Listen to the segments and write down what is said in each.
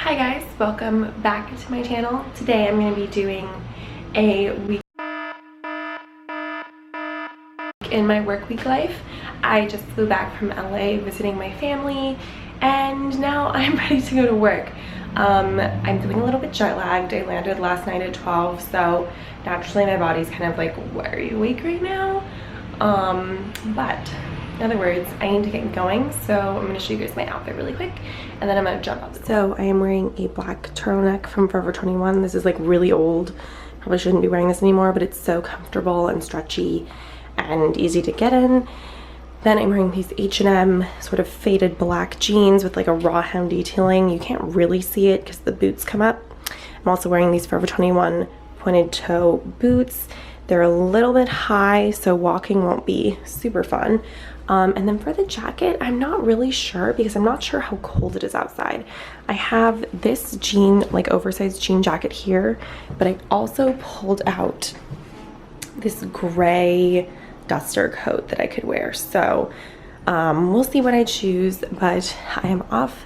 Hi guys, welcome back to my channel. Today I'm going to be doing a week in my work week life. I just flew back from LA visiting my family and now I'm ready to go to work. I'm feeling a little bit jet lagged. I landed last night at 12, so naturally my body's kind of like, why are you awake right now? But in other words, I need to get going, so I'm going to show you guys my outfit really quick and then I'm going to jump out. So I am wearing a black turtleneck from Forever 21. This is like really old. Probably shouldn't be wearing this anymore, but it's so comfortable and stretchy and easy to get in. Then I'm wearing these H&M sort of faded black jeans with like a raw hem detailing. You can't really see it because the boots come up. I'm also wearing these Forever 21 pointed toe boots. They're a little bit high, so walking won't be super fun. And then for the jacket, I'm not really sure because I'm not sure how cold it is outside. I have this jean, like oversized jean jacket here, but I also pulled out this gray duster coat that I could wear. So we'll see what I choose, but I am off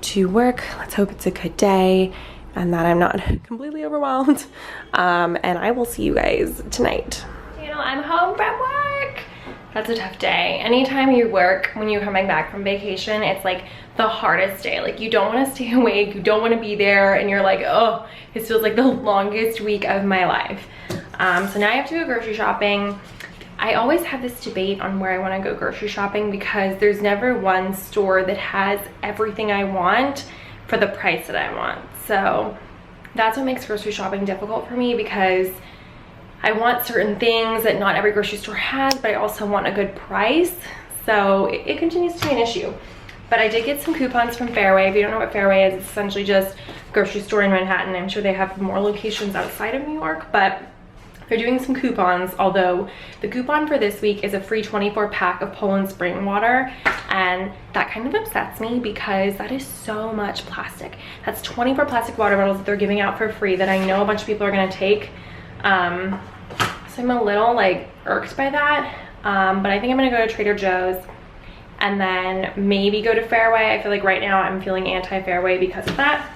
to work. Let's hope it's a good day and that I'm not completely overwhelmed. And I will see you guys tonight. I'm home from work. That's a tough day. Anytime you work when you're coming back from vacation, it's like the hardest day. Like you don't want to stay awake, you don't want to be there, and you're like, oh, this feels like the longest week of my life. So now I have to go grocery shopping. I always have this debate on where I want to go grocery shopping because there's never one store that has everything I want for the price that I want. So that's what makes grocery shopping difficult for me because I want certain things that not every grocery store has, but I also want a good price. So it continues to be an issue. But I did get some coupons from Fairway. If you don't know what Fairway is, it's essentially just a grocery store in Manhattan. I'm sure they have more locations outside of New York, but they're doing some coupons, although the coupon for this week is a free 24 pack of Poland Spring water, and that kind of upsets me because that is so much plastic. That's 24 plastic water bottles that they're giving out for free that I know a bunch of people are gonna take. So I'm a little like irked by that, but I think I'm gonna go to Trader Joe's and then maybe go to Fairway. I feel like right now I'm feeling anti-Fairway because of that.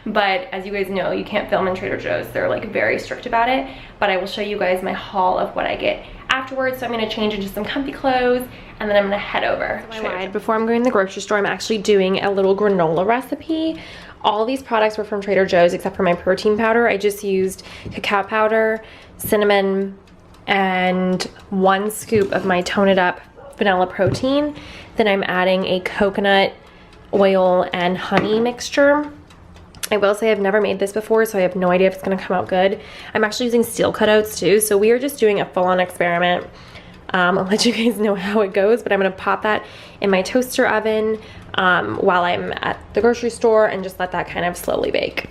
But as you guys know, you can't film in Trader Joe's. They're like very strict about it, but I will show you guys my haul of what I get afterwards. So I'm gonna change into some comfy clothes and then I'm gonna head over. I lied. Before I'm going to the grocery store, I'm actually doing a little granola recipe. All these products were from Trader Joe's except for my protein powder. I just used cacao powder, cinnamon, and 1 scoop of my Tone It Up vanilla protein. Then I'm adding a coconut oil and honey mixture. I will say I've never made this before, so I have no idea if it's gonna come out good. I'm actually using steel cutouts too, so we are just doing a full-on experiment. I'll let you guys know how it goes, but I'm gonna pop that in my toaster oven while I'm at the grocery store and just let that kind of slowly bake.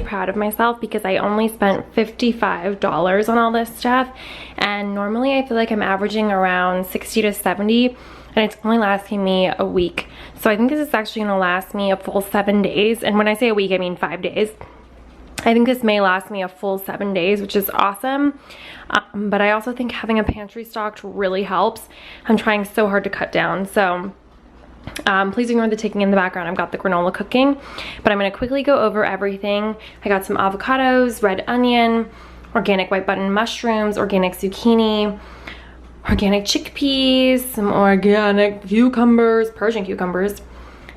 Proud of myself because I only spent $55 on all this stuff, and normally I feel like I'm averaging around 60 to 70 and it's only lasting me a week. So I think this is actually going to last me a full 7 days, and when I say a week I mean 5 days. I think this may last me a full 7 days, which is awesome. But I also think having a pantry stocked really helps. I'm trying so hard to cut down, so please ignore the ticking in the background. I've got the granola cooking, but I'm going to quickly go over everything. I got some avocados, red onion, organic white button mushrooms, organic zucchini, organic chickpeas, some organic cucumbers, Persian cucumbers,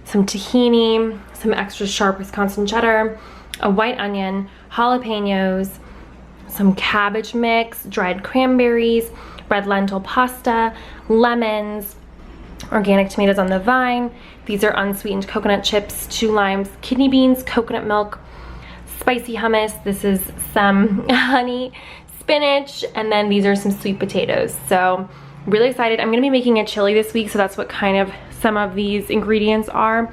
some tahini, some extra sharp Wisconsin cheddar, a white onion, jalapenos, some cabbage mix, dried cranberries, red lentil pasta, lemons, organic tomatoes on the vine. These are unsweetened coconut chips, 2 limes, kidney beans, coconut milk, spicy hummus. This is some honey spinach, and then these are some sweet potatoes. So really excited. I'm gonna be making a chili this week, so that's what kind of some of these ingredients are.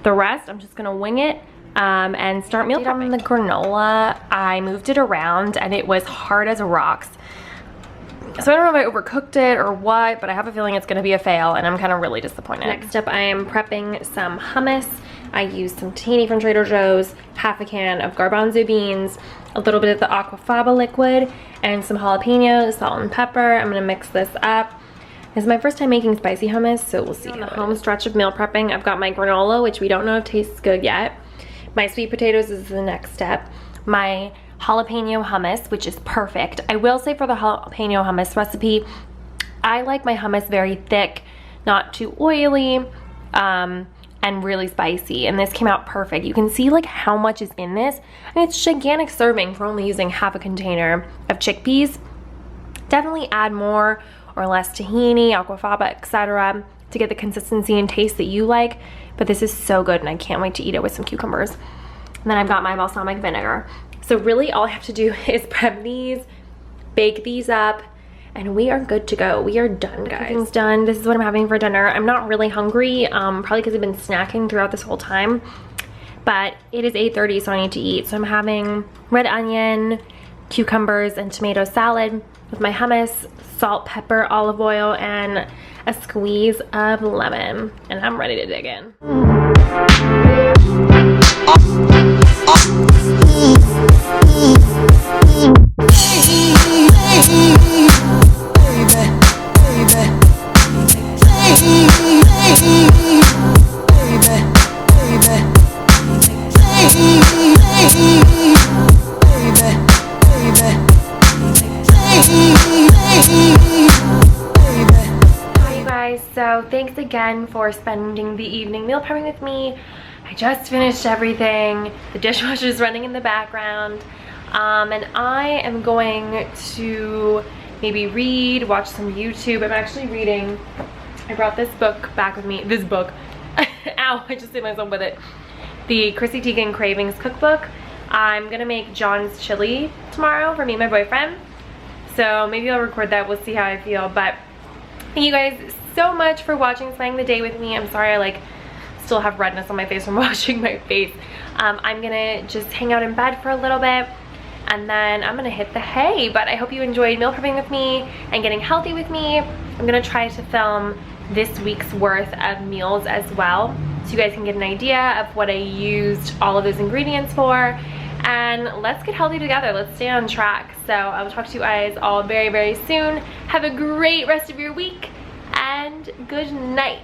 The rest, I'm just gonna wing it and start meal prepping. The granola, I moved it around and it was hard as rocks. So I don't know if I overcooked it or what, but I have a feeling it's gonna be a fail and I'm kind of really disappointed. Next up, I am prepping some hummus. I used some tahini from Trader Joe's, half a can of garbanzo beans, a little bit of the aquafaba liquid, and some jalapenos, salt and pepper. I'm gonna mix this up. This is my first time making spicy hummus, so we'll see. On the home stretch of meal prepping, I've got my granola, which we don't know if tastes good yet. My sweet potatoes is the next step. My jalapeno hummus, which is perfect. I will say for the jalapeno hummus recipe, I like my hummus very thick, not too oily, and really spicy, and this came out perfect. You can see like how much is in this, and it's a gigantic serving for only using half a container of chickpeas. Definitely add more or less tahini, aquafaba, etc. to get the consistency and taste that you like, but this is so good and I can't wait to eat it with some cucumbers. And then I've got my balsamic vinegar. So really all I have to do is prep these, bake these up, and we are good to go. We are done, guys. Cooking's done. This is what I'm having for dinner. I'm not really hungry, probably because I've been snacking throughout this whole time, but it is 8:30, so I need to eat. So I'm having red onion, cucumbers, and tomato salad with my hummus, salt, pepper, olive oil, and a squeeze of lemon. And I'm ready to dig in. So thanks again for spending the evening meal prepping with me. I just finished everything. The dishwasher is running in the background. And I am going to maybe read, watch some YouTube. I'm actually reading, I brought this book back with me, this book. Ow, I just hit myself with it. The Chrissy Teigen Cravings Cookbook. I'm gonna make John's chili tomorrow for me and my boyfriend. So maybe I'll record that, we'll see how I feel. But thank you guys so much for watching, spending the day with me. I'm sorry I like still have redness on my face from washing my face. I'm gonna just hang out in bed for a little bit and then I'm gonna hit the hay. But I hope you enjoyed meal prepping with me and getting healthy with me. I'm gonna try to film this week's worth of meals as well, so you guys can get an idea of what I used all of those ingredients for. And let's get healthy together. Let's stay on track. So I will talk to you guys all very, very soon. Have a great rest of your week and good night.